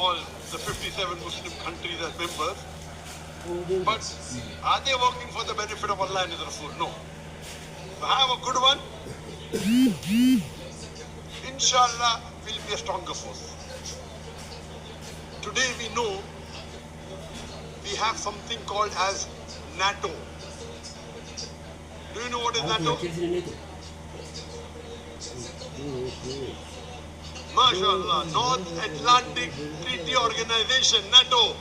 all the 57 Muslim countries as members. But are they working for the benefit of Allah and His Rasul? No. So have a good one. Inshallah, we'll be a stronger force. Today we know we have something called as NATO. Do you know what is NATO? MashaAllah, North Atlantic Treaty Organization, NATO.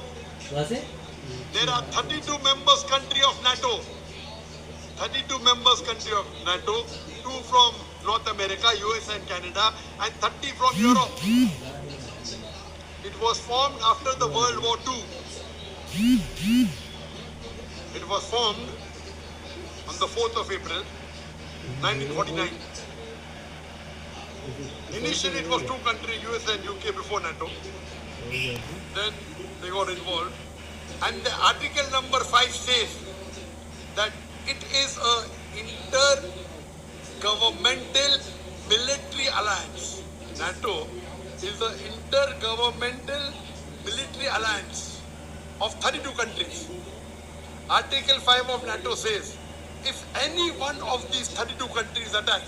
There are 32 members country of NATO. 32 members country of NATO, 2 from North America, US and Canada, and 30 from Europe. It was formed after the World War II. It was formed on the 4th of April, 1949. Initially it was 2 countries, US and UK before NATO. Then they got involved. And the article number 5 says that it is an intergovernmental military alliance. NATO is an intergovernmental military alliance of 32 countries. Article 5 of NATO says, if any one of these 32 countries attack,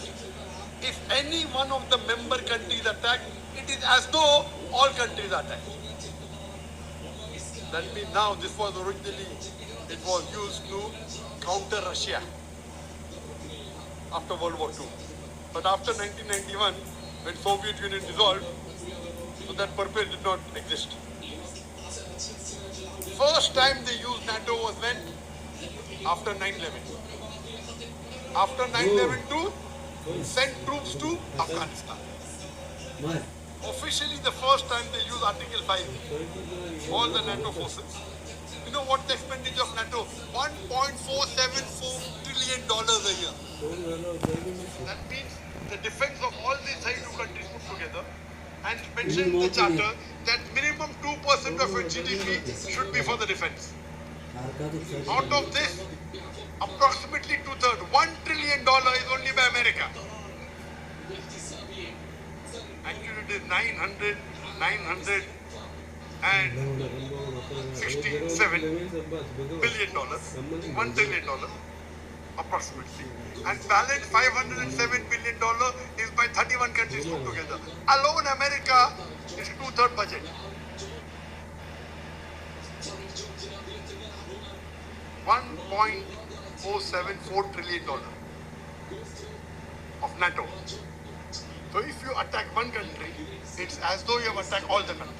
if any one of the member countries attack, it is as though all countries attack. That means now this was originally, it was used to counter Russia after World War II. But after 1991, when Soviet Union dissolved, so that purpose did not exist. First time they used NATO was when? After 9/11. After 9/11 to send troops to Afghanistan. Officially the first time they used Article 5, all the NATO forces. You know what the expenditure of NATO? $1.474 trillion a year. That means the defense of all these 32 countries put together, and it mentioned in the charter that minimum 2% of your GDP should be for the defense. Out of this, approximately 2/3, $1 trillion is only by America. Actually it is 967 billion dollars, $1 trillion approximately, and balance $507 billion is by 31 countries put together. Alone America is 2/3 budget. $1.474 trillion of NATO. So if you attack one country, it's as though you have attacked all the countries.